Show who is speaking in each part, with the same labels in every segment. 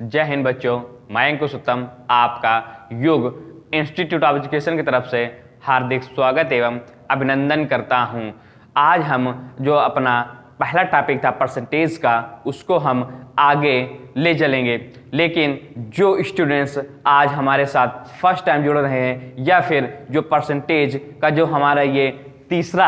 Speaker 1: जय हिंद बच्चों, मैं अंकुश उत्तम आपका योग इंस्टीट्यूट ऑफ एजुकेशन की तरफ से हार्दिक स्वागत एवं अभिनंदन करता हूं। आज हम जो अपना पहला टॉपिक था परसेंटेज का, उसको हम आगे ले चलेंगे। लेकिन जो स्टूडेंट्स आज हमारे साथ फर्स्ट टाइम जुड़ रहे हैं या फिर जो परसेंटेज का जो हमारा ये तीसरा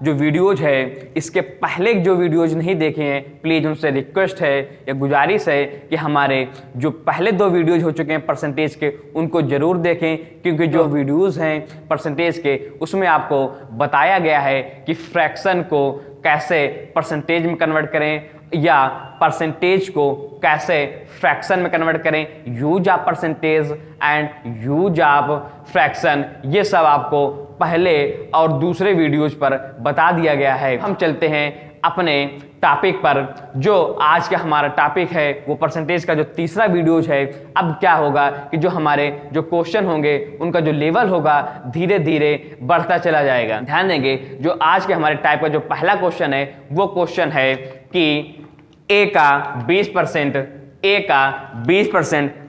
Speaker 1: जो वीडियोज है, इसके पहले जो वीडियोज नहीं देखे हैं, प्लीज़ उनसे रिक्वेस्ट है या गुजारिश है कि हमारे जो पहले 2 वीडियोज हो चुके हैं परसेंटेज के, उनको ज़रूर देखें। क्योंकि जो वीडियोज हैं परसेंटेज के, उसमें आपको बताया गया है कि फ्रैक्शन को कैसे परसेंटेज में कन्वर्ट करें या परसेंटेज को कैसे फ्रैक्शन में कन्वर्ट करें, use of percentage and use of fraction, ये सब आपको पहले और दूसरे वीडियोज पर बता दिया गया है। हम चलते हैं अपने टॉपिक पर। जो आज का हमारा टॉपिक है वो परसेंटेज का जो तीसरा वीडियोज है। अब क्या होगा कि जो हमारे जो क्वेश्चन होंगे उनका जो लेवल होगा धीरे धीरे बढ़ता चला जाएगा। ध्यान देंगे, जो आज के हमारे टाइप का जो पहला क्वेश्चन है वो क्वेश्चन है कि ए का 20%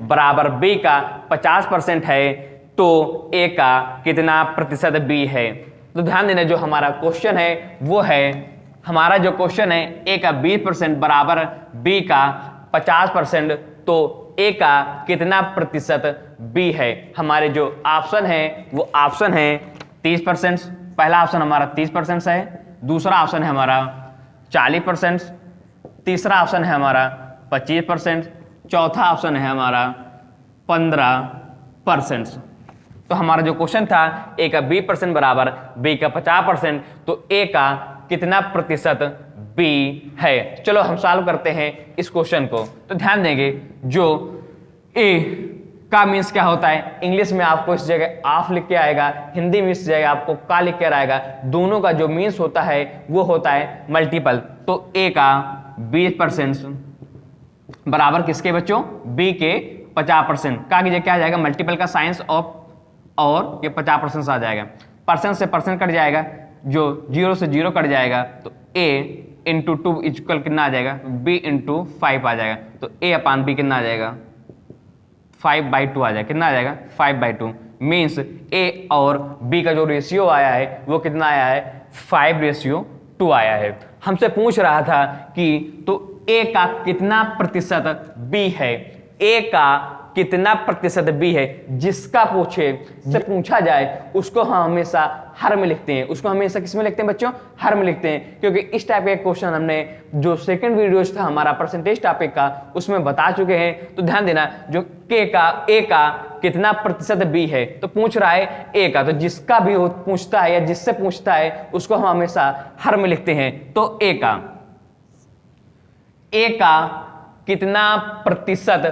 Speaker 1: बराबर बी का 50% है, तो ए का कितना प्रतिशत बी है। तो ध्यान देना, जो हमारा क्वेश्चन है वो है, हमारा जो क्वेश्चन है ए का 20% बराबर बी का 50%, तो ए का कितना प्रतिशत बी है। हमारे जो ऑप्शन है वो ऑप्शन है 30%। पहला ऑप्शन हमारा 30% है, दूसरा ऑप्शन है हमारा 40%, तीसरा ऑप्शन है हमारा 25%, चौथा ऑप्शन है हमारा 15%। तो हमारा जो क्वेश्चन था ए का 20% बराबर बी का 50%, तो ए का कितना प्रतिशत बी है। चलो हम सॉल्व करते हैं इस क्वेश्चन को। तो ध्यान देंगे, जो ए का मीन्स क्या होता है, इंग्लिश में आपको इस जगह ऑफ लिख के आएगा, हिंदी में इस जगह आपको का लिख के आएगा। दोनों का जो मीन्स होता है वो होता है मल्टीपल। तो ए का 20% बराबर किसके बच्चों, बी के 50%। का कीजिए क्या आ जाएगा, मल्टीपल का साइंस ऑफ और ये 50% आ जाएगा। परसेंट से परसेंट कट जाएगा, जो 0 से 0 कट जाएगा, तो a इंटू 2 इक्वल कितना आ जाएगा, b इंटू 5 आ जाएगा। तो a अपान b कितना आ जाएगा, 5/2 आ जाएगा। कितना आ जाएगा, 5/2। मीन्स a और b का जो रेशियो आया है वो कितना आया है, 5:2 आया है। हमसे पूछ रहा था कि तो a का कितना प्रतिशत b है, a का कितना प्रतिशत बी है। जिसका से पूछा जाए उसको हम हमेशा हर में लिखते हैं। उसको हमेशा किस में लिखते हैं बच्चों, हर में लिखते हैं। क्योंकि इस टाइप का क्वेश्चन हमने जो सेकंड वीडियो था हमारा परसेंटेज टॉपिक का, उसमें बता चुके हैं। तो ध्यान देना, जो ए का कितना प्रतिशत बी है, तो पूछ रहा है ए का, तो जिसका भी पूछता है या जिससे पूछता है उसको हम हमेशा हर में लिखते हैं। तो ए का कितना प्रतिशत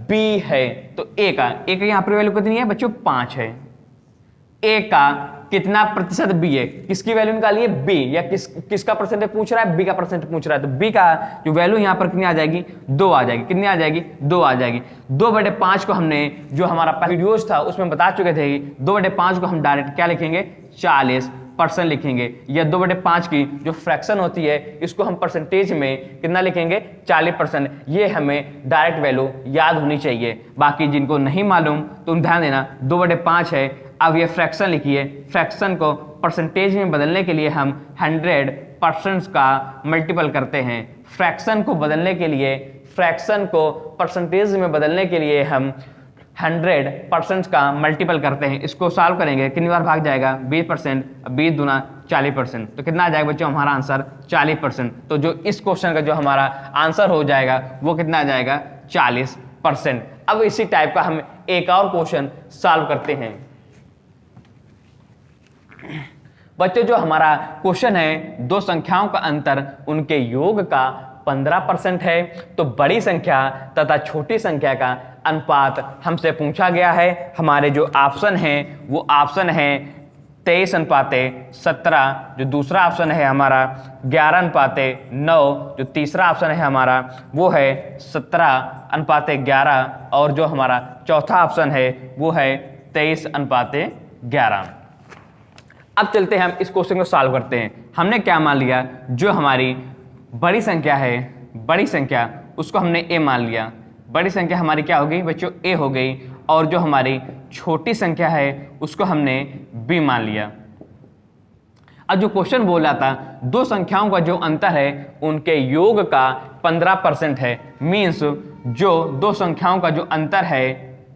Speaker 1: बी है, तो ए का यहाँ पर वैल्यू कितनी है बच्चों, 5 है। ए का कितना प्रतिशत बी है, किसकी वैल्यू निकालिए, बी, या किसका परसेंटेज पूछ रहा है, बी का परसेंटेज पूछ रहा है। तो बी का जो वैल्यू यहाँ पर कितनी आ जाएगी, 2 आ जाएगी। कितनी आ जाएगी, 2 आ जाएगी। 2/5 को हमने जो हमारा वीडियोज था उसमें बता चुके थे, 2/5 को हम डायरेक्ट क्या लिखेंगे, 40% लिखेंगे। या 2/5 की जो फ्रैक्शन होती है इसको हम परसेंटेज में कितना लिखेंगे, 40%। ये हमें डायरेक्ट वैल्यू याद होनी चाहिए। बाकी जिनको नहीं मालूम तो ध्यान देना, 2/5 है। अब ये फ्रैक्शन लिखिए, फ्रैक्शन को परसेंटेज में बदलने के लिए हम 100% का मल्टीपल करते हैं। फ्रैक्शन को बदलने के लिए, फ्रैक्शन को परसेंटेज में बदलने के लिए हम 100% का मल्टीपल करते हैं। इसको सॉल्व करेंगे, कितनी बार भाग जाएगा, 20%, 20 दूना 40%। तो कितना आ जाएगा बच्चों, हमारा आंसर 40%। तो जो इस क्वेश्चन का जो हमारा आंसर हो जाएगा वो कितना आ जाएगा, 40%। अब इसी टाइप का हम एक और क्वेश्चन सॉल्व करते हैं। बच्चों, जो हमारा क्वेश्चन है, 2 संख्याओं का अंतर उनके योग का 15% है, तो बड़ी संख्या तथा छोटी संख्या का अनुपात हमसे पूछा गया है। हमारे जो ऑप्शन है वो ऑप्शन है 23:17, जो दूसरा ऑप्शन है हमारा 11:9, जो तीसरा ऑप्शन है हमारा वो है 17:11, और जो हमारा चौथा ऑप्शन है वो है 23:11। अब चलते हैं हम इस क्वेश्चन को सॉल्व करते हैं। हमने क्या मान लिया, जो हमारी बड़ी संख्या है, बड़ी संख्या उसको हमने ए मान लिया, बड़ी संख्या हमारी क्या हो गई बच्चों, ए हो गई, और जो हमारी छोटी संख्या है उसको हमने बी मान लिया। अब जो क्वेश्चन बोला था दो संख्याओं का जो अंतर है उनके योग का 15% है, मीन्स जो दो संख्याओं का जो अंतर है,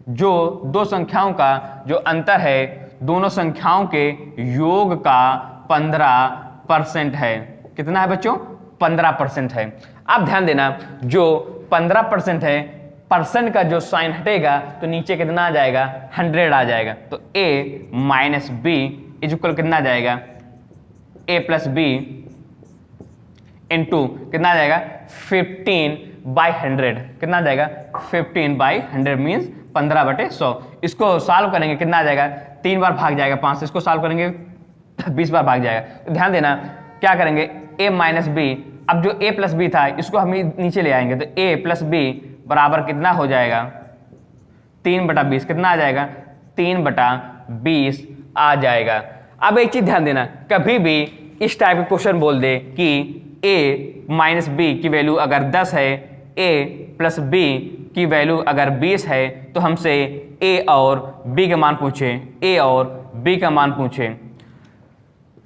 Speaker 1: जो दो संख्याओं का जो अंतर है दोनों संख्याओं के योग का 15% है। कितना है बच्चों, 15% है। आप ध्यान देना जो 15% है, परसेंट का जो साइन हटेगा तो नीचे कितना आ जाएगा, 100 आ जाएगा। तो a minus B is equal कितना आ जाएगा, a प्लस बी इंटू कितना आ जाएगा 15/100। कितना आ जाएगा 15/100 मीन्स 15/100। इसको सॉल्व करेंगे कितना आ जाएगा, 3 बार भाग जाएगा 5 से, इसको सॉल्व करेंगे 20 बार भाग जाएगा। तो ध्यान देना क्या करेंगे, a माइनस बी, अब जो a प्लस बी था इसको हम नीचे ले आएंगे तो a प्लस बी बराबर कितना हो जाएगा 3/20। कितना आ जाएगा 3/20 आ जाएगा। अब एक चीज ध्यान देना, कभी भी इस टाइप के क्वेश्चन बोल दे कि a माइनस बी की वैल्यू अगर 10 है, a प्लस बी की वैल्यू अगर 20 है, तो हमसे a और b का मान पूछे, a और b का मान पूछे।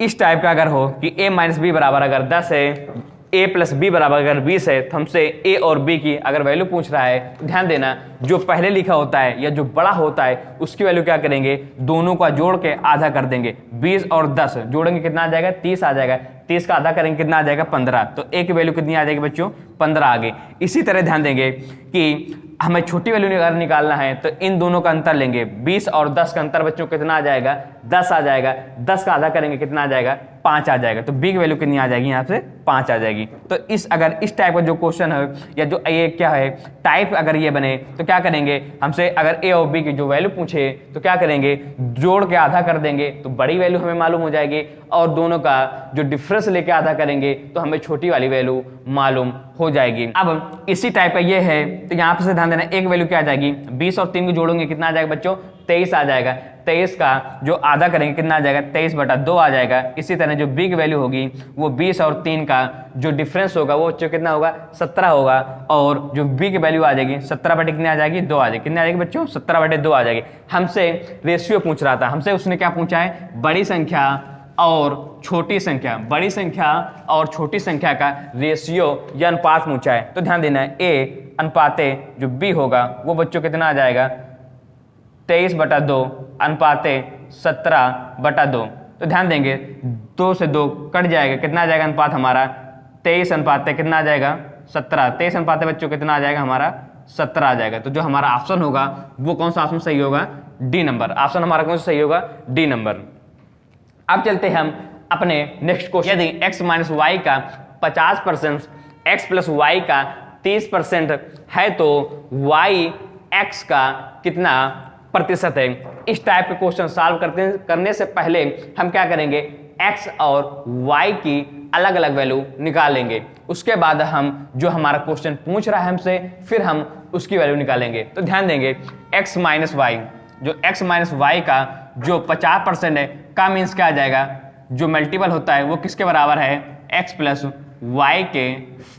Speaker 1: इस टाइप का अगर हो कि a माइनस बी बराबर अगर 10 है, a प्लस बी बराबर अगर 20 है, तो हमसे a और b की अगर वैल्यू पूछ रहा है तो ध्यान देना जो पहले लिखा होता है या जो बड़ा होता है उसकी वैल्यू क्या करेंगे, दोनों का जोड़ के आधा कर देंगे। 20 और 10 जोड़ेंगे कितना आ जाएगा, 30 आ जाएगा। 30 का आधा करेंगे कितना आ जाएगा 15। तो a की वैल्यू कितनी आ जाएगी बच्चों, 15 आ गई। इसी तरह ध्यान देंगे कि हमें छोटी वैल्यू अगर निकालना है तो इन दोनों का अंतर लेंगे। 20 और 10 का अंतर बच्चों कितना आ जाएगा, 10 आ जाएगा। 10 का आधा करेंगे कितना आ जाएगा, 5 आ जाएगा। तो b की वैल्यू कितनी आ जाएगी, यहाँ से 5 आ जाएगी। तो अगर इस टाइप का जो क्वेश्चन है या जो ये क्या है टाइप अगर ये बने तो क्या करेंगे, हमसे अगर a और b की जो वैल्यू पूछे तो क्या करेंगे, जोड़ के आधा कर देंगे तो बड़ी वैल्यू हमें मालूम हो जाएगी, और दोनों का जो डिफरेंस लेके आधा करेंगे तो हमें छोटी वाली वैल्यू मालूम हो जाएगी। अब इसी टाइप का ये है तो यहाँ पे से ध्यान देना, एक वैल्यू क्या आ जाएगी, 20 और 3 को जोड़ेंगे कितना आ जाएगा बच्चों, 23 आ जाएगा। 23 का जो आधा करेंगे कितना आ जाएगा, 23/2 आ जाएगा। इसी तरह जो b की वैल्यू होगी वो 20 और 3 का जो डिफरेंस होगा वो बच्चों कितना होगा, 17 होगा। और जो b की वैल्यू आ जाएगी 17 कितनी आ जाएगी, 2 आ जाएगी। कितनी आ जाएगी बच्चों, 17/2 आ जाएगी। हमसे रेशियो पूछ रहा था, हमसे उसने क्या पूछा है, बड़ी संख्या और छोटी संख्या, बड़ी संख्या और छोटी संख्या का रेशियो या अनुपात पूछा है। तो ध्यान देना है a अनुपाते जो b होगा वो बच्चों कितना आ जाएगा, 23/2 अनुपाते 17/2। तो ध्यान देंगे 2 से 2 कट जाएगा, कितना आ जाएगा अनुपात हमारा, 23 अनुपाते कितना आ जाएगा, 17। 23 अनुपाते बच्चों कितना आ जाएगा हमारा, 17 आ जाएगा। तो जो हमारा ऑप्शन होगा वो कौन सा ऑप्शन सही होगा, डी नंबर। ऑप्शन हमारा कौन सा सही होगा, डी नंबर। अब चलते हैं हम अपने नेक्स्ट क्वेश्चन। यदि x माइनस वाई का 50%, x प्लस वाई का 30% है तो y x का कितना प्रतिशत है। इस टाइप के क्वेश्चन सॉल्व करने से पहले हम क्या करेंगे, x और y की अलग अलग वैल्यू निकालेंगे। उसके बाद हम जो हमारा क्वेश्चन पूछ रहा है हमसे फिर हम उसकी वैल्यू निकालेंगे। तो ध्यान देंगे x माइनस वाई, जो x माइनस वाई का जो 50% है का मीन्स क्या आ जाएगा, जो मल्टीपल होता है वो किसके बराबर है, x प्लस वाई के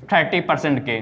Speaker 1: 30% के।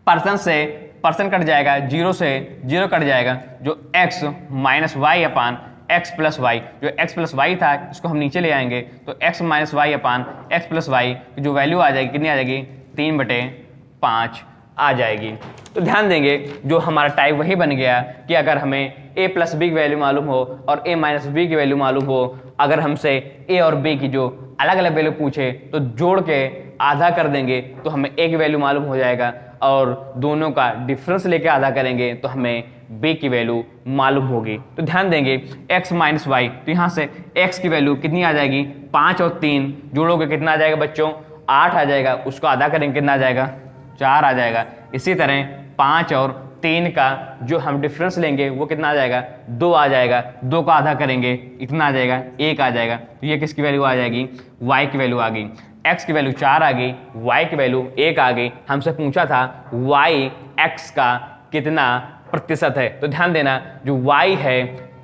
Speaker 1: परसेंट से परसेंट कट जाएगा, 0 से 0 कट जाएगा, जो x माइनस वाई अपान x प्लस वाई, जो x प्लस वाई था इसको हम नीचे ले आएंगे तो x माइनस वाई अपान x प्लस वाई की जो वैल्यू आ जाएगी कितनी आ जाएगी, 3/5 आ जाएगी। तो ध्यान देंगे जो हमारा टाइप वही बन गया कि अगर हमें a प्लस बी की वैल्यू मालूम हो और a माइनस बी की वैल्यू मालूम हो, अगर हमसे a और b की जो अलग अलग वैल्यू पूछे तो जोड़ के आधा कर देंगे तो हमें a की वैल्यू मालूम हो जाएगा, और दोनों का डिफरेंस लेके आधा करेंगे तो हमें b की वैल्यू मालूम होगी। तो ध्यान देंगे x माइनस वाई, तो यहाँ से x की वैल्यू कितनी आ जाएगी, 5 और 3 जोड़ोगे कितना आ जाएगा बच्चों, 8 आ जाएगा। उसको आधा करेंगे कितना आ जाएगा, 4 आ जाएगा। इसी तरह 5 और 3 का जो हम डिफरेंस लेंगे वो कितना आ जाएगा, 2 आ जाएगा। 2 का आधा करेंगे इतना आ जाएगा, 1 आ जाएगा। तो ये किसकी वैल्यू आ जाएगी, y की वैल्यू आ गई। x की वैल्यू 4 आ गई, y की वैल्यू 1 आ गई। हमसे पूछा था y x का कितना प्रतिशत है। तो ध्यान देना जो y है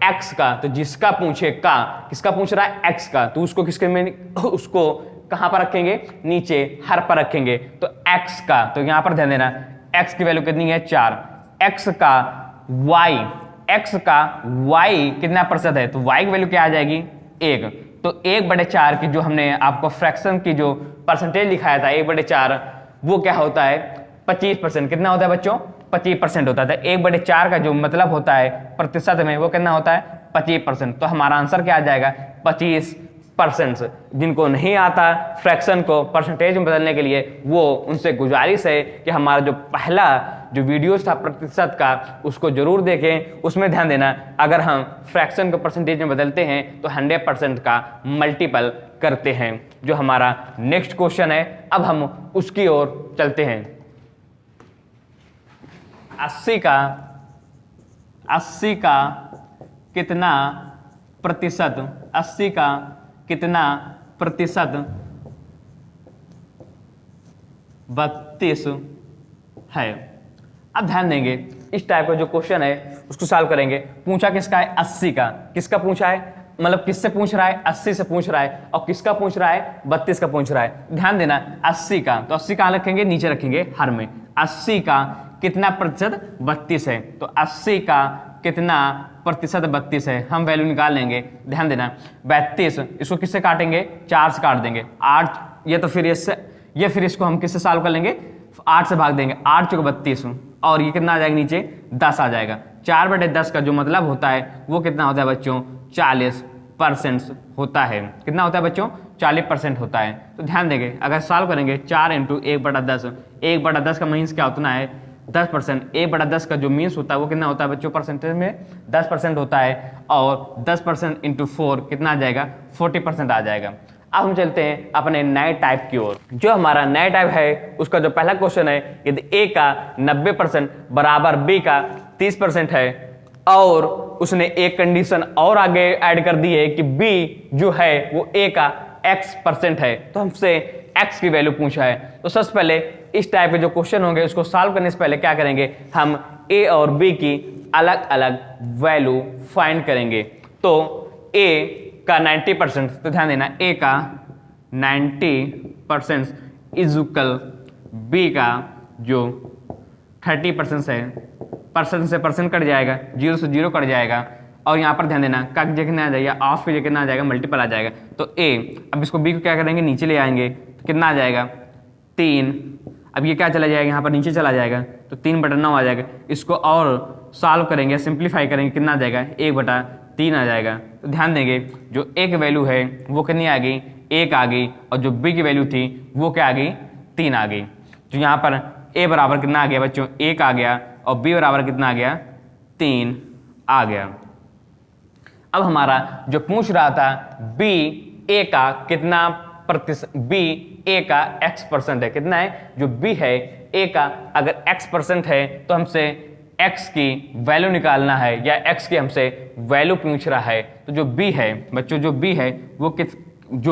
Speaker 1: x का, तो जिसका पूछे का, किसका पूछ रहा है x का, तो उसको किसके में, उसको कहाँ पर रखेंगे, नीचे हर पर रखेंगे। तो x का, तो यहाँ पर ध्यान देना x की वैल्यू कितनी है 4, x का y कितना प्रतिशत है, तो y की वैल्यू क्या आ जाएगी 1। तो 1/4 की जो हमने आपको फ्रैक्शन की जो परसेंटेज दिखाया था 1/4, वो क्या होता है 25%। कितना होता है बच्चों 25% होता है। 1/4 का जो मतलब होता है प्रतिशत में वो कितना होता है 25%। तो हमारा आंसर क्या आ जाएगा 25%। जिनको नहीं आता फ्रैक्शन को परसेंटेज में बदलने के लिए, वो उनसे गुजारिश है कि हमारा जो पहला जो वीडियोस था प्रतिशत का उसको जरूर देखें, उसमें ध्यान देना। अगर हम फ्रैक्शन को परसेंटेज में बदलते हैं तो 100% का मल्टीपल करते हैं। जो हमारा नेक्स्ट क्वेश्चन है, अब हम उसकी ओर चलते हैं। 80 का कितना प्रतिशत, 80 का कितना प्रतिशत 32 है। अब ध्यान देंगे, इस टाइप का जो क्वेश्चन है उसको सॉल्व करेंगे। पूछा किसका है 80 का, किसका पूछा है, मतलब किससे पूछ रहा है 80 से पूछ रहा है, और किसका पूछ रहा है 32 का पूछ रहा है। ध्यान देना 80 का, तो 80 कहाँ रखेंगे नीचे रखेंगे हर में। 80 का कितना प्रतिशत 32 है, तो 80 का कितना प्रतिशत 32 है, हम वैल्यू निकाल लेंगे। ध्यान देना 32 इसको किससे काटेंगे 4 से काट देंगे, 8 ये तो फिर इससे, ये फिर इसको हम किससे सॉल्व कर लेंगे 8 से भाग देंगे, 8 चौके 32 और ये कितना आ जाएगा नीचे 10 आ जाएगा। 4/10 का जो मतलब होता है वो कितना होता है बच्चों 40% होता है। कितना होता है बच्चों 40% होता है। तो ध्यान देंगे अगर सॉल्व करेंगे 4 × 1/10, 1/10 का मीन्स क्या होता है 10%। 1/10 का जो मीन्स होता है वो कितना होता है बच्चों परसेंटेज में 10% होता है, और 10% × 4 कितना आ जाएगा 40% आ जाएगा। अब हम चलते हैं अपने नए टाइप की ओर। जो हमारा नया टाइप है उसका जो पहला क्वेश्चन है, यदि a का 90% बराबर b का 30% है, और उसने एक कंडीशन और आगे ऐड कर दी है कि b जो है वो a का x% है, तो हमसे x की वैल्यू पूछा है। तो सबसे पहले इस टाइप के जो क्वेश्चन होंगे उसको सॉल्व करने से पहले क्या करेंगे, हम a और b की अलग अलग वैल्यू फाइंड करेंगे। तो a का 90%, तो ध्यान देना a का 90% इज इक्वल b का जो 30% है, परसेंट से परसेंट कट जाएगा, 0 से 0 कट जाएगा, और यहाँ पर ध्यान देना का जगह कितना आ जाएगा, ऑफ की जगह कितना आ जाएगा मल्टीपल आ जाएगा। तो a, अब इसको b को क्या करेंगे नीचे ले आएंगे, तो कितना आ जाएगा 3। अब ये क्या चला जाएगा यहाँ पर नीचे चला जाएगा, तो 3/9 आ जाएगा। इसको और सॉल्व करेंगे, सिंप्लीफाई करेंगे, कितना आ जाएगा 1/3 आ जाएगा। तो ध्यान देंगे जो a की वैल्यू है वो कितनी आ गई 1 आ गई, और जो b की वैल्यू थी वो क्या आ गई 3 आ गई। तो यहाँ पर a बराबर कितना आ गया बच्चों 1 आ गया, और b बराबर कितना आ गया 3 आ गया। अब हमारा जो पूछ रहा था b a का कितना प्रतिशत, b a का x% है, कितना है जो b है a का अगर x% है तो हमसे x की वैल्यू निकालना है, या x की हमसे वैल्यू पूछ रहा है। तो जो b है बच्चों, जो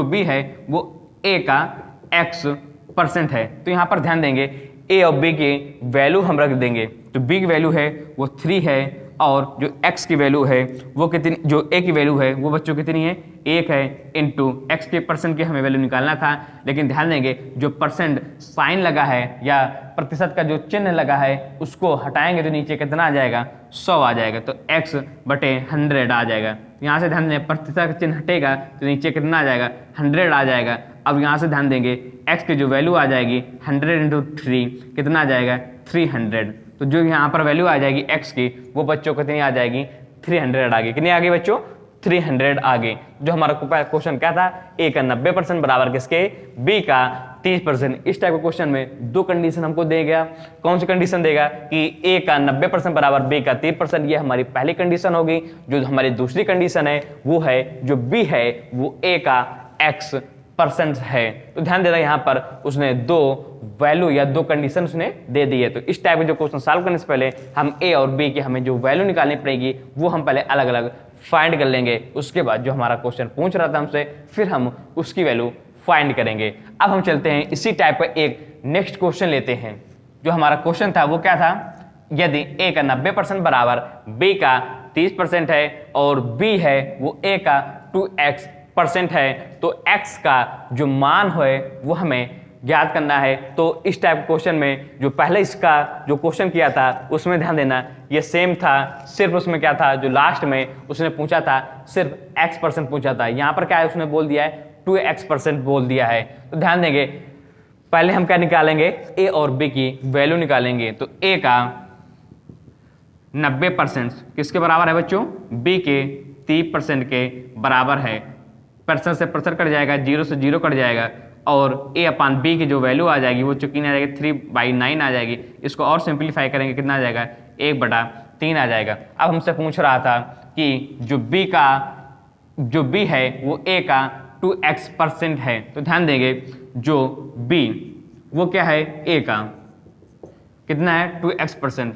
Speaker 1: b है वो a का x% है। तो यहाँ पर ध्यान देंगे a और b की वैल्यू हम रख देंगे। तो b की वैल्यू है वो 3 है, और जो x की वैल्यू है वो कितनी, जो a की वैल्यू है वो बच्चों कितनी है 1 है, इंटू x के परसेंट की हमें वैल्यू निकालना था। लेकिन ध्यान देंगे जो परसेंट साइन लगा है या प्रतिशत का जो चिन्ह लगा है उसको हटाएंगे तो नीचे कितना आ जाएगा 100 आ जाएगा। तो x/100 आ जाएगा। यहाँ से ध्यान दें प्रतिशत का चिन्ह हटेगा तो नीचे कितना आ जाएगा 100 आ जाएगा। अब यहाँ से ध्यान देंगे x की जो वैल्यू आ जाएगी 100 × 3 कितना आ जाएगा 300। तो जो यहाँ पर वैल्यू आ जाएगी x की वो बच्चों कितनी आ जाएगी 300 आ गई। कितनी आ गई बच्चों 300 आ गई। जो हमारा क्वेश्चन क्या था a का 90% बराबर किसके b का 30%। इस टाइप के क्वेश्चन में दो कंडीशन हमको देगा। कौन सी कंडीशन देगा कि a का 90% बराबर b का 30%, ये हमारी पहली कंडीशन होगी। जो हमारी दूसरी कंडीशन है वो है जो b है वो a का x% है। तो ध्यान देना यहाँ पर उसने दो वैल्यू या दो कंडीशन उसने दे दी है। तो इस टाइप के जो क्वेश्चन सॉल्व करने से पहले हम a और b की हमें जो वैल्यू निकालनी पड़ेगी वो हम पहले अलग अलग फाइंड कर लेंगे। उसके बाद जो हमारा क्वेश्चन पूछ रहा था हमसे फिर हम उसकी वैल्यू फाइंड करेंगे। अब हम चलते हैं इसी टाइप का एक नेक्स्ट क्वेश्चन लेते हैं। जो हमारा क्वेश्चन था वो क्या था, यदि a का 90% बराबर b का 30% है और b है वो a का 2x% है तो x का जो मान है वो हमें ज्ञात करना है तो इस टाइप क्वेश्चन में जो पहले इसका जो क्वेश्चन किया था उसमें ध्यान देना, ये सेम था, सिर्फ उसमें क्या था, जो लास्ट में उसने पूछा था सिर्फ x% पूछा था, यहाँ पर क्या है उसने बोल दिया है 2x% बोल दिया है। तो ध्यान देंगे पहले हम क्या निकालेंगे, a और b की वैल्यू निकालेंगे। तो a का 90% किसके बराबर है बच्चों, b के 30% के बराबर है। परसेंट से परसेंट कट जाएगा, 0 से 0 कट जाएगा और a अपान b की जो वैल्यू आ जाएगी वो चुकी आ जाएगी 3/9 आ जाएगी। इसको और सिंप्लीफाई करेंगे कितना आ जाएगा, 1/3 आ जाएगा। अब हमसे पूछ रहा था कि जो b है वो a का 2x% है। तो ध्यान देंगे जो b वो क्या है, a का कितना है 2x%।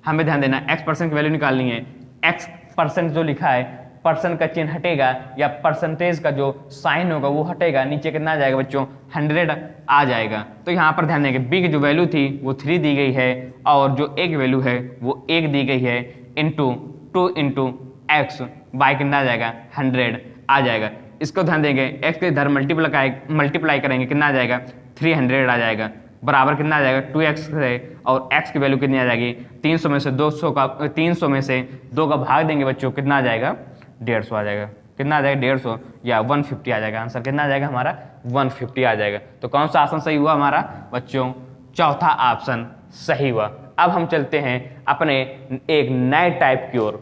Speaker 1: हमें ध्यान देना x% की वैल्यू निकालनी है। x% जो लिखा है, परसेंट का चिन्ह हटेगा या परसेंटेज का जो साइन होगा वो हटेगा, नीचे कितना आ जाएगा बच्चों 100 आ जाएगा। तो यहाँ पर ध्यान देंगे b की जो वैल्यू थी वो 3 दी गई है और जो a की वैल्यू है वो 1 दी गई है, इंटू 2 इंटू एक्स बाई कितना आ जाएगा 100 आ जाएगा। इसको ध्यान देंगे x के इधर मल्टीप्लाई करेंगे कितना आ जाएगा 300 आ जाएगा, बराबर कितना आ जाएगा 2x है और x की वैल्यू कितनी आ जाएगी 300 में से 2 का भाग देंगे बच्चों कितना आ जाएगा 150 आ जाएगा। कितना आ जाएगा 150 या 150 आ जाएगा। आंसर कितना आ जाएगा हमारा 150 आ जाएगा। तो कौन सा ऑप्शन सही हुआ हमारा बच्चों, चौथा ऑप्शन सही हुआ। अब हम चलते हैं अपने एक नए टाइप की ओर।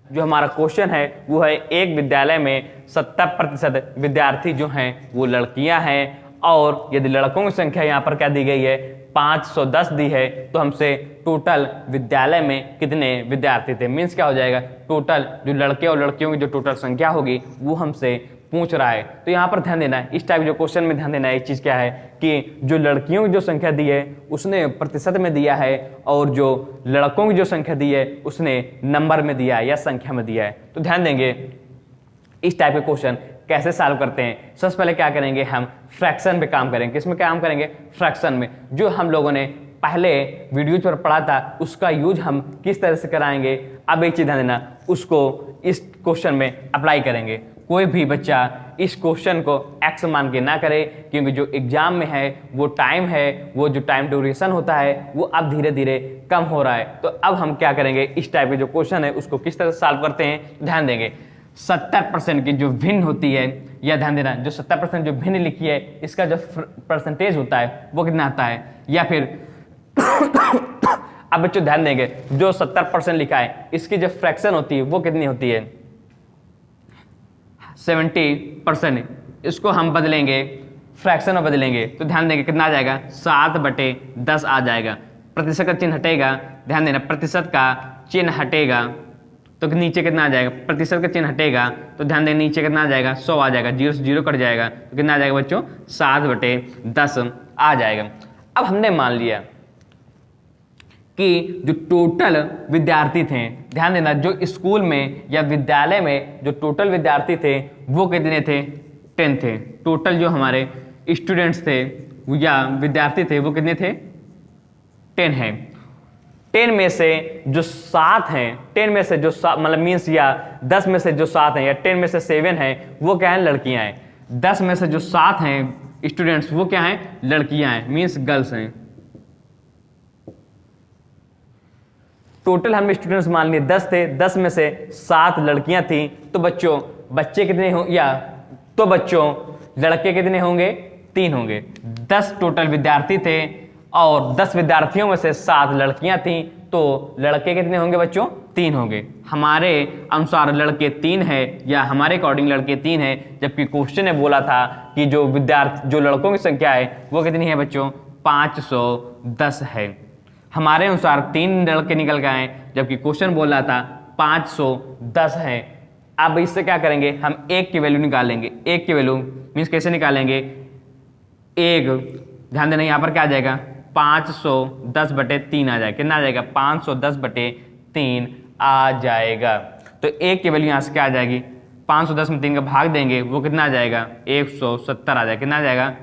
Speaker 1: जो हमारा क्वेश्चन है वो है एक विद्यालय में 70% विद्यार्थी जो हैं वो लड़कियां हैं और यदि लड़कों की संख्या यहाँ पर क्या दी गई है 510 दी है, तो हमसे टोटल विद्यालय में कितने विद्यार्थी थे, मीन्स क्या हो जाएगा टोटल जो लड़के और लड़कियों की जो टोटल संख्या होगी वो हमसे पूछ रहा है। तो यहाँ पर ध्यान देना है, इस टाइप जो क्वेश्चन में ध्यान देना है, एक चीज क्या है कि जो लड़कियों की जो संख्या दी है उसने प्रतिशत में दिया है और जो लड़कों की जो संख्या दी है उसने नंबर में दिया है या संख्या में दिया है। तो ध्यान देंगे इस टाइप के क्वेश्चन कैसे सॉल्व करते हैं। सबसे पहले क्या करेंगे, हम फ्रैक्शन पे काम करेंगे। किसमें काम करेंगे, फ्रैक्शन में। जो हम लोगों ने पहले वीडियो पर पढ़ा था उसका यूज हम किस तरह से कराएंगे, अब एक चीज ध्यान देना, उसको इस क्वेश्चन में अप्लाई करेंगे। कोई भी बच्चा इस क्वेश्चन को x मान के ना करे, क्योंकि जो एग्जाम में है वो टाइम है, वो जो टाइम ड्यूरेशन होता है वो अब धीरे धीरे कम हो रहा है। तो अब हम क्या करेंगे, इस टाइप के जो क्वेश्चन है उसको किस तरह से सॉल्व करते हैं। ध्यान देंगे 70% की जो भिन्न होती है, या ध्यान देना जो 70% जो भिन्न लिखी है इसका जो परसेंटेज होता है वो कितना आता है, या फिर अब बच्चों ध्यान देंगे जो 70% लिखा है इसकी जो फ्रैक्शन होती है वो कितनी होती है 70%। इसको हम बदलेंगे, फ्रैक्शन में बदलेंगे तो ध्यान देंगे कितना आ जाएगा 7/10 आ जाएगा। प्रतिशत का चिन्ह हटेगा, ध्यान देना प्रतिशत का चिन्ह हटेगा तो नीचे कितना आ जाएगा, प्रतिशत का चिन्ह हटेगा तो ध्यान देंगे नीचे कितना आ जाएगा 100 आ जाएगा, 0 से 0 कट जाएगा तो कितना आ जाएगा बच्चों 7/10 आ जाएगा। अब हमने मान लिया कि जो टोटल विद्यार्थी थे, ध्यान देना जो स्कूल में या विद्यालय में जो टोटल विद्यार्थी थे वो कितने थे 10 थे। टोटल जो हमारे स्टूडेंट्स थे या विद्यार्थी थे वो कितने थे 10 हैं। 10 में से जो 7 हैं, 10 में से जो मतलब मीन्स या 10 में से जो 7 हैं या 10 में से 7 हैं वो क्या है लड़कियां हैं। 10 में से जो 7 हैं स्टूडेंट्स वो क्या हैं लड़कियां हैं, मीन्स गर्ल्स हैं। टोटल हम स्टूडेंट्स मान लिए 10 थे, 10 में से 7 लड़कियां थी, तो बच्चे कितने हो, या तो बच्चों लड़के कितने होंगे 3 होंगे। 10 टोटल विद्यार्थी थे और 10 विद्यार्थियों में से 7 लड़कियां थीं, तो लड़के कितने होंगे बच्चों 3 होंगे। हमारे अनुसार लड़के 3 है या हमारे अकॉर्डिंग लड़के 3 है, जबकि क्वेश्चन ने बोला था कि जो लड़कों की संख्या है वो कितनी है बच्चों 510 है। हमारे अनुसार 3 लड़के निकल गए हैं जबकि क्वेश्चन बोल रहा था 510 है। अब इससे क्या करेंगे, हम 1 की वैल्यू निकालेंगे। 1 की वैल्यू मीन्स कैसे निकालेंगे, 1 ध्यान देना यहाँ पर क्या आ जाएगा 510/3 आ जाएगा। कितना आ जाएगा 510/3 आ जाएगा। तो 1 की वैल्यू यहाँ से क्या आ जाएगी 510 में 3 का भाग देंगे वो कितना आ जाएगा 170 आ जाएगा। कितना आ जाएगा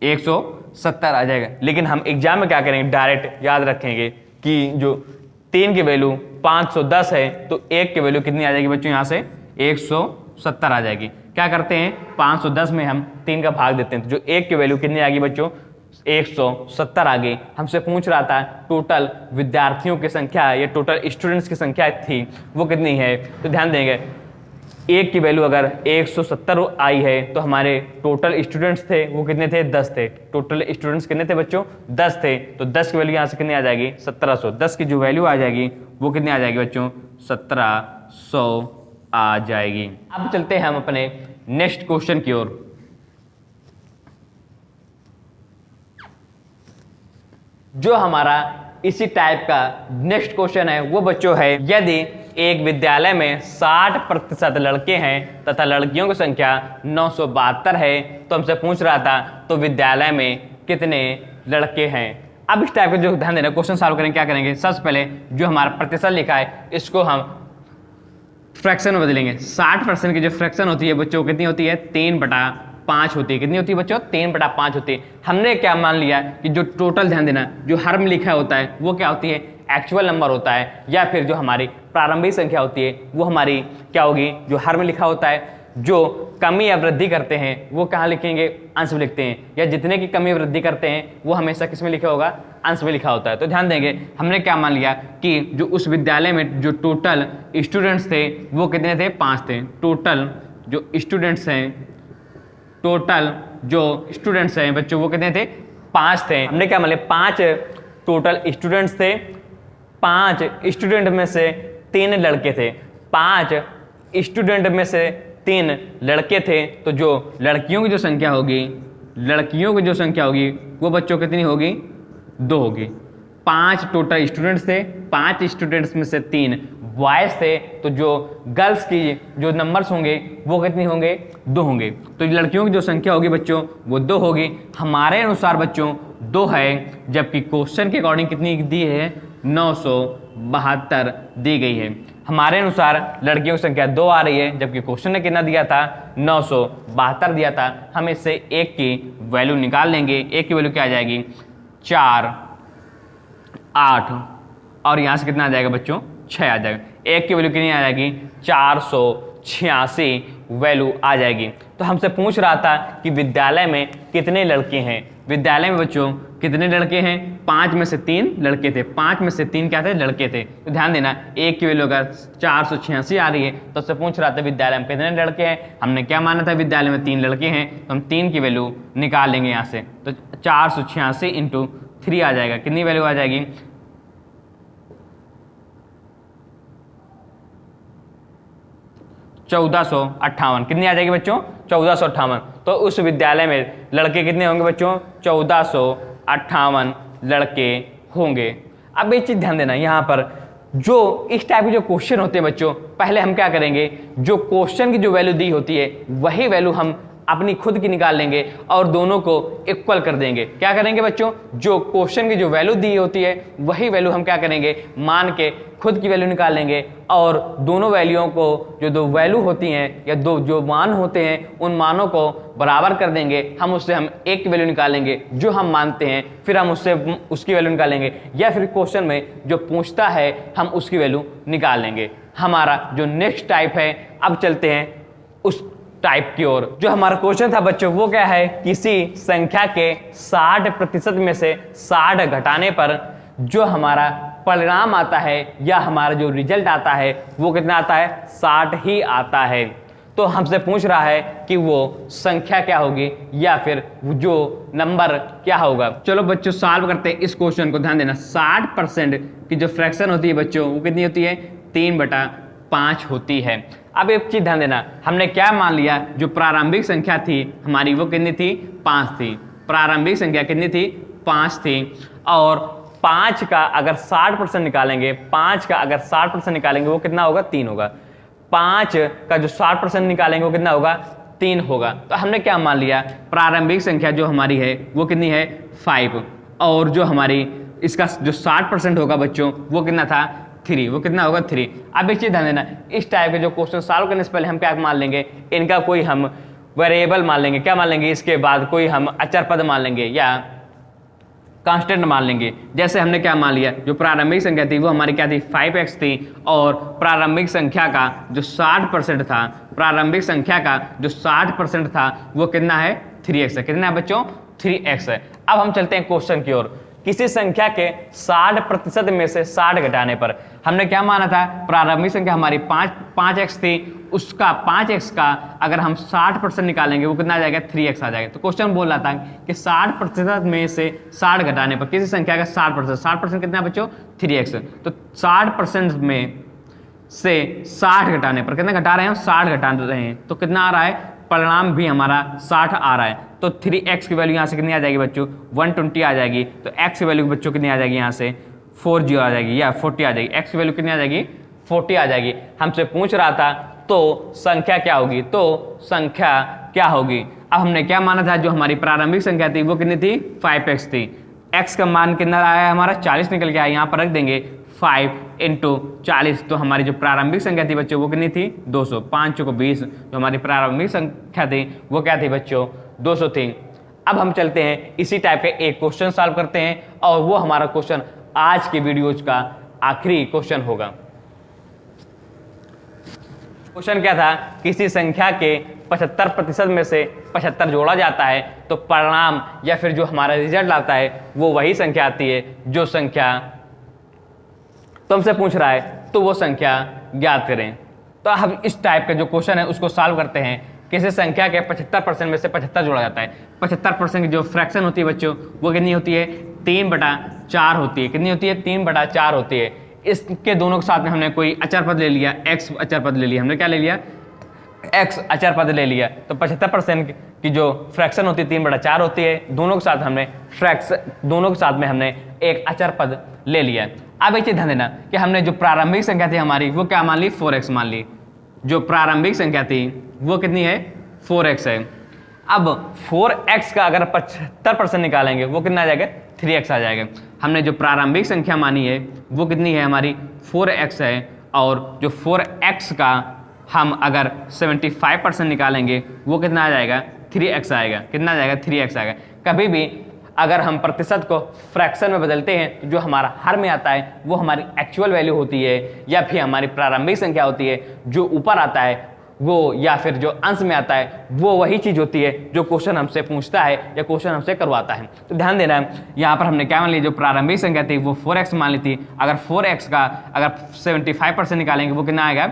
Speaker 1: 170 आ जाएगा। लेकिन हम एग्जाम में क्या करेंगे डायरेक्ट याद रखेंगे कि जो 3 की वैल्यू 510 है तो 1 की वैल्यू कितनी आ जाएगी बच्चों यहाँ से 170 आ जाएगी। क्या करते हैं, 510 में हम 3 का भाग देते हैं, तो जो 1 की वैल्यू कितनी आ गई बच्चों, 170 आ गई। हमसे पूछ रहा था टोटल विद्यार्थियों की संख्या या टोटल स्टूडेंट्स की संख्या थी वो कितनी है, तो ध्यान देंगे 1 की वैल्यू अगर 170 आई है तो हमारे टोटल स्टूडेंट्स थे वो कितने थे, 10 थे। टोटल स्टूडेंट्स कितने थे बच्चों, 10 थे। तो 10 की वैल्यू यहाँ से कितनी आ जाएगी, 1700। 10 की जो वैल्यू आ जाएगी वो कितनी आ जाएगी बच्चों, 1700 आ जाएगी। अब चलते हैं हम अपने नेक्स्ट क्वेश्चन की ओर। जो हमारा इसी टाइप का नेक्स्ट क्वेश्चन है वो बच्चों है, यदि एक विद्यालय में 60% लड़के हैं तथा लड़कियों की संख्या 972 है, तो हमसे पूछ रहा था तो विद्यालय में कितने लड़के हैं। अब इस टाइप का जो ध्यान देना क्वेश्चन सॉल्व करेंगे, क्या करेंगे, सबसे पहले जो हमारा प्रतिशत लिखा है इसको हम फ्रैक्शन में बदलेंगे। 60% की जो फ्रैक्शन होती है बच्चों कितनी होती है, 3/5 होती है। कितनी होती है बच्चों, 3/5 होती है। हमने क्या मान लिया कि जो टोटल, ध्यान देना, जो हर में लिखा होता है वो क्या होती है, एक्चुअल नंबर होता है, या फिर जो हमारी प्रारंभिक संख्या होती है वो हमारी क्या होगी, जो हर में लिखा होता है। जो कमी या वृद्धि करते हैं वो कहाँ लिखेंगे, अंश में लिखते हैं, या जितने की कमी वृद्धि करते हैं वो हमेशा किस में लिखा होगा, अंश में लिखा होता है। तो ध्यान देंगे हमने क्या मान लिया कि जो उस विद्यालय में जो टोटल स्टूडेंट्स थे वो कितने थे, 5 थे। टोटल जो स्टूडेंट्स हैं, टोटल जो स्टूडेंट्स हैं बच्चों वो कितने थे, 5 थे। हमने क्या मान लिया, 5 टोटल स्टूडेंट्स थे। 5 स्टूडेंट में से 3 लड़के थे। 5 स्टूडेंट में से 3 लड़के थे, तो जो लड़कियों की जो संख्या होगी, लड़कियों की जो संख्या होगी वो बच्चों कितनी होगी, 2 होगी। 5 टोटल स्टूडेंट्स थे, 5 स्टूडेंट्स में से 3 बॉयज थे, तो जो गर्ल्स की जो नंबर्स होंगे वो कितनी होंगे, 2 होंगे। तो लड़कियों की जो संख्या होगी बच्चों वो 2 होगी। हमारे अनुसार बच्चों 2 है, जबकि क्वेश्चन के अकॉर्डिंग कितनी दी है, 972 दी गई है। हमारे अनुसार लड़कियों की संख्या 2 आ रही है, जबकि क्वेश्चन ने कितना दिया था, 972 दिया था। हम इससे 1 की वैल्यू निकाल लेंगे। 1 की वैल्यू क्या आ जाएगी, 4, 8, और यहाँ से कितना आ जाएगा बच्चों, 6 आ जाएगा। 1 की वैल्यू कितनी आ जाएगी, 486 वैल्यू आ जाएगी। तो हमसे पूछ रहा था कि विद्यालय में कितने लड़के हैं। विद्यालय में बच्चों कितने लड़के हैं, 5 में से 3 लड़के थे। 5 में से 3 क्या थे, लड़के थे। तो ध्यान देना 1 की वैल्यू अगर 486 आ रही है तो उससे पूछ रहा था विद्यालय में कितने लड़के हैं। हमने क्या माना था, विद्यालय में 3 लड़के हैं, तो हम 3 की वैल्यू निकाल लेंगे यहाँ से। तो 486 इंटू 3 आ जाएगा। कितनी वैल्यू आ जाएगी, 1458। कितनी आ जाएगी बच्चों, 1458। तो उस विद्यालय में लड़के कितने होंगे बच्चों, 1458 लड़के होंगे। अब एक चीज ध्यान देना, यहाँ पर जो इस टाइप के जो क्वेश्चन होते हैं बच्चों, पहले हम क्या करेंगे, जो क्वेश्चन की जो वैल्यू दी होती है वही वैल्यू हम अपनी खुद की निकाल लेंगे और दोनों को इक्वल कर देंगे। क्या करेंगे बच्चों, जो क्वेश्चन की जो वैल्यू दी होती है वही वैल्यू हम क्या करेंगे, मान के खुद की वैल्यू निकाल लेंगे, और दोनों वैल्यूओं को, जो 2 वैल्यू होती हैं या 2 जो मान होते हैं उन मानों को बराबर कर देंगे। हम उससे 1 की वैल्यू निकालेंगे जो हम मानते हैं, फिर हम उससे उसकी वैल्यू निकालेंगे, या फिर क्वेश्चन में जो पूछता है हम उसकी वैल्यू निकाल लेंगे। हमारा जो नेक्स्ट टाइप है, अब चलते हैं उस टाइप की ओर। जो हमारा क्वेश्चन था बच्चों वो क्या है, किसी संख्या के 60% में से 60 घटाने पर जो हमारा परिणाम आता है या हमारा जो रिजल्ट आता है वो कितना आता है, 60 ही आता है। तो हमसे पूछ रहा है कि वो संख्या क्या होगी या फिर जो नंबर क्या होगा। चलो बच्चों सॉल्व करते हैं इस क्वेश्चन को। ध्यान देना 60% की जो फ्रैक्शन होती है बच्चों वो कितनी होती है, 3/5 होती है। अब एक चीज ध्यान देना, हमने क्या मान लिया, जो प्रारंभिक संख्या थी हमारी वो कितनी थी, 5 थी। प्रारंभिक संख्या कितनी थी, 5 थी। और 5 का अगर 60% निकालेंगे, 5 का अगर 60% निकालेंगे वो कितना होगा, 3 होगा। 5 का जो 60% निकालेंगे वो कितना होगा, 3 होगा। तो हमने क्या मान लिया, प्रारंभिक संख्या जो हमारी है वो कितनी है, 5, और जो हमारी इसका जो 60% होगा बच्चों वो कितना था, 3। वो कितना होगा, 3। अब एक चीज ध्यान देना, इस टाइप के जो क्वेश्चन सॉल्व करने से पहले हम क्या मान लेंगे, इनका कोई हम वेरिएबल मान लेंगे। क्या मान लेंगे, इसके बाद कोई हम अचर पद मान लेंगे या कांस्टेंट मान लेंगे। जैसे हमने क्या मान लिया, जो प्रारंभिक संख्या थी वो हमारी क्या थी, 5x थी, और प्रारंभिक संख्या का जो 60% था प्रारंभिक संख्या का जो 60% था वो कितना है 3x है। कितना है बच्चों 3x है। अब हम चलते हैं क्वेश्चन की ओर। किसी संख्या के 60% में से 60 घटाने पर हमने क्या माना था, प्रारंभिक संख्या हमारी 5x थी, उसका 5x का अगर हम 60% निकालेंगे वो कितना आ जाएगा 3x आ जाएगा। तो क्वेश्चन बोल रहा था कि 60% में से 60 घटाने पर किसी संख्या का 60% कितना है बच्चों 3x। तो 60% में से 60 घटाने पर कितना घटा रहे हैं हम 60 घटा रहे हैं, तो कितना आ रहा है परिणाम भी हमारा 60 आ रहा है। तो 3x की वैल्यू यहाँ से कितनी आ जाएगी बच्चों 120 आ जाएगी। तो x की वैल्यू बच्चों कितनी आ जाएगी यहाँ से 40 आ जाएगी या 40 आ जाएगी। x की वैल्यू कितनी आ जाएगी 40 आ जाएगी। हमसे पूछ रहा था तो संख्या क्या होगी, तो संख्या क्या होगी। अब हमने क्या माना था, जो हमारी प्रारंभिक संख्या थी वो कितनी थी 5x थी। x का मान कितना आया हमारा 40 निकल के आया, यहाँ पर रख देंगे 5 × 40। तो हमारी जो प्रारंभिक संख्या थी बच्चों वो कितनी थी 200। 5 को 20 जो हमारी प्रारंभिक संख्या थी वो क्या थी बच्चों 200 थी। अब हम चलते हैं इसी टाइप के एक क्वेश्चन सॉल्व करते हैं और वो हमारा क्वेश्चन आज के वीडियोज का आखिरी क्वेश्चन होगा। क्वेश्चन क्या था, किसी संख्या के 75% में से 75 जोड़ा जाता है तो परिणाम या फिर जो हमारा रिजल्ट आता है वो वही संख्या आती है जो संख्या तुमसे पूछ रहा है, तो वो संख्या ज्ञात करें। तो हम इस टाइप का जो क्वेश्चन है उसको सॉल्व करते हैं। किसी संख्या के 75% में से 75 जोड़ा जाता है। 75% की जो फ्रैक्शन होती है बच्चों वो कितनी होती है 3/4 होती है। कितनी होती है 3/4 होती है। इसके दोनों के साथ में हमने कोई अचर पद ले लिया, x अचर पद ले लिया। हमने क्या ले लिया x अचर पद ले लिया। तो 75% की जो फ्रैक्शन होती है 3/4 होती है। दोनों के साथ में हमने एक अचर पद ले लिया। अब एक चीज ध्यान देना कि हमने जो प्रारंभिक संख्या थी हमारी वो क्या मान ली 4x मान ली। जो प्रारंभिक संख्या थी वो कितनी है 4x है। अब 4x का अगर 75% निकालेंगे वो कितना आ जाएगा 3x आ जाएगा। हमने जो प्रारंभिक संख्या मानी है वो कितनी है हमारी 4x है, और जो 4x का हम अगर 75% निकालेंगे वो कितना आ जाएगा 3x आएगा। कितना आ जाएगा 3x आएगा। कभी भी अगर हम प्रतिशत को फ्रैक्शन में बदलते हैं तो जो हमारा हर में आता है वो हमारी एक्चुअल वैल्यू होती है या फिर हमारी प्रारंभिक संख्या होती है। जो ऊपर आता है वो या फिर जो अंश में आता है वो वही चीज होती है जो क्वेश्चन हमसे पूछता है या क्वेश्चन हमसे करवाता है। तो ध्यान देना है, यहाँ पर हमने क्या मान लिया, जो प्रारंभिक संख्या थी वो 4x मान ली थी। अगर 4x का अगर 75% निकालेंगे वो कितना आएगा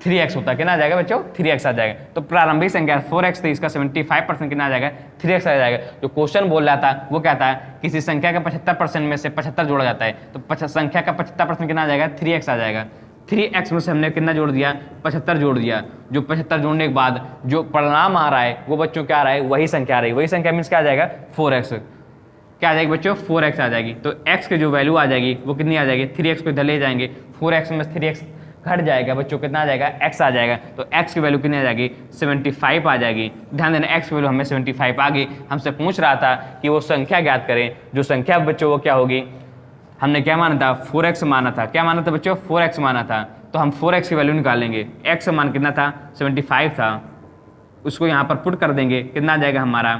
Speaker 1: 3x होता है। कितना आ जाएगा बच्चों 3x आ जाएगा। तो प्रारंभिक संख्या 4x थी, इसका 75% कितना आ जाएगा 3x आ जाएगा। जो क्वेश्चन बोल रहा था वो क्या था, किसी संख्या का 75% में से 75 जोड़ा जाता है तो संख्या का 75% कितना आ जाएगा 3x आ जाएगा। 3x में से हमने कितना जोड़ दिया 75 जोड़ दिया। जो 75 जोड़ने के बाद जो परिणाम आ रहा है वो बच्चों क्या आ रहा है वही संख्या आ रही है। वही संख्या मीन्स क्या आ जाएगा 4x। क्या आ जाएगी बच्चों 4x आ जाएगी। तो x की जो वैल्यू आ जाएगी वो कितनी आ जाएगी 3x को इधर ले जाएंगे, 4x में 3x घट जाएगा बच्चों, कितना आ जाएगा x आ जाएगा। तो x की वैल्यू कितनी आ जाएगी 75 आ जाएगी। ध्यान देना x की वैल्यू हमें 75 आ गई। हमसे पूछ रहा था कि वो संख्या ज्ञात करें। जो संख्या बच्चों वो क्या होगी, हमने क्या माना था 4x माना था। क्या माना था बच्चों 4x माना था। तो हम 4x की वैल्यू निकालेंगे। x का मान कितना था 75 था, उसको यहाँ पर पुट कर देंगे, कितना आ जाएगा हमारा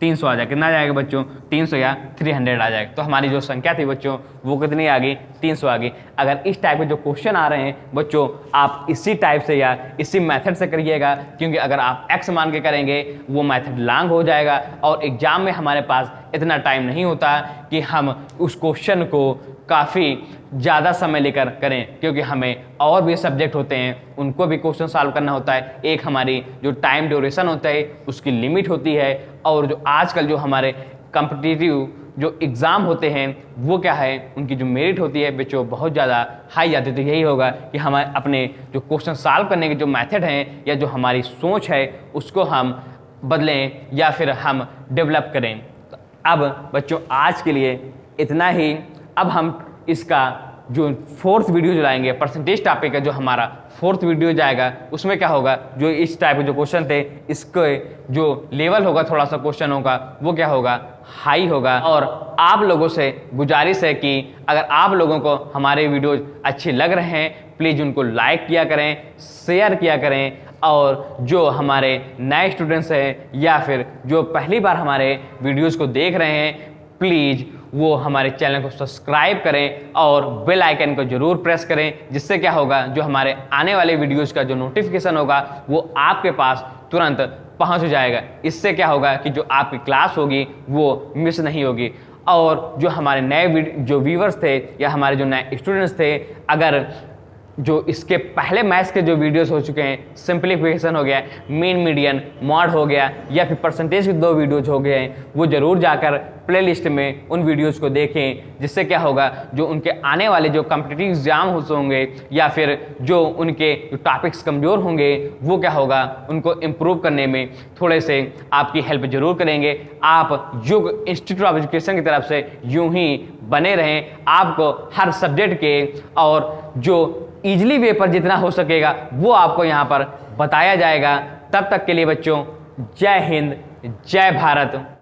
Speaker 1: 300 आ जाएगा। कितना आ जाएगा बच्चों 300 या 300 आ जाएगा। तो हमारी जो संख्या थी बच्चों वो कितनी आ गई 300 आ गई। अगर इस टाइप के जो क्वेश्चन आ रहे हैं बच्चों आप इसी टाइप से या इसी मेथड से करिएगा, क्योंकि अगर आप x मान के करेंगे वो मेथड लॉन्ग हो जाएगा और एग्जाम में हमारे पास इतना टाइम नहीं होता कि हम उस क्वेश्चन को काफ़ी ज़्यादा समय लेकर करें, क्योंकि हमें और भी सब्जेक्ट होते हैं उनको भी क्वेश्चन सॉल्व करना होता है। एक हमारी जो टाइम ड्यूरेशन होता है उसकी लिमिट होती है, और जो आजकल जो हमारे कॉम्पिटिटिव जो एग्ज़ाम होते हैं वो क्या है, उनकी जो मेरिट होती है बच्चों बहुत ज़्यादा हाई जाती है। तो यही होगा कि हम अपने जो क्वेश्चन सॉल्व करने के जो मेथड हैं या जो हमारी सोच है उसको हम बदलें या फिर हम डेवलप करें। तो अब बच्चों आज के लिए इतना ही। अब हम इसका जो 4th वीडियो जो लाएंगे परसेंटेज टॉपिक का, जो हमारा 4th वीडियो जाएगा उसमें क्या होगा, जो इस टाइप के जो क्वेश्चन थे इसके जो लेवल होगा थोड़ा सा क्वेश्चनों का वो क्या होगा हाई होगा। और आप लोगों से गुजारिश है कि अगर आप लोगों को हमारे वीडियोज अच्छे लग रहे हैं प्लीज़ उनको लाइक किया करें, शेयर किया करें, और जो हमारे नए स्टूडेंट्स हैं या फिर जो पहली बार हमारे वीडियोज़ को देख रहे हैं प्लीज़ वो हमारे चैनल को सब्सक्राइब करें और बेल आइकन को जरूर प्रेस करें, जिससे क्या होगा, जो हमारे आने वाले वीडियोज़ का जो नोटिफिकेशन होगा वो आपके पास तुरंत पहुंच जाएगा। इससे क्या होगा कि जो आपकी क्लास होगी वो मिस नहीं होगी। और जो हमारे नए जो व्यूवर्स थे या हमारे जो नए स्टूडेंट्स थे, अगर जो इसके पहले मैथ्स के जो वीडियोस हो चुके हैं, सिंप्लीफिकेशन हो गया, मीन मीडियन मॉड हो गया, या फिर परसेंटेज के 2 वीडियोज हो गए हैं, वो जरूर जाकर प्लेलिस्ट में उन वीडियोस को देखें। जिससे क्या होगा, जो उनके आने वाले जो कॉम्पिटिटिव एग्जाम होंगे या फिर जो उनके जो टॉपिक्स कमज़ोर होंगे, वो क्या होगा, उनको इम्प्रूव करने में थोड़े से आपकी हेल्प जरूर करेंगे। आप युग इंस्टीट्यूट ऑफ एजुकेशन की तरफ से यूं ही बने रहें। आपको हर सब्जेक्ट के और जो इजली वे पर जितना हो सकेगा वो आपको यहाँ पर बताया जाएगा। तब तक के लिए बच्चों, जय हिंद, जय भारत।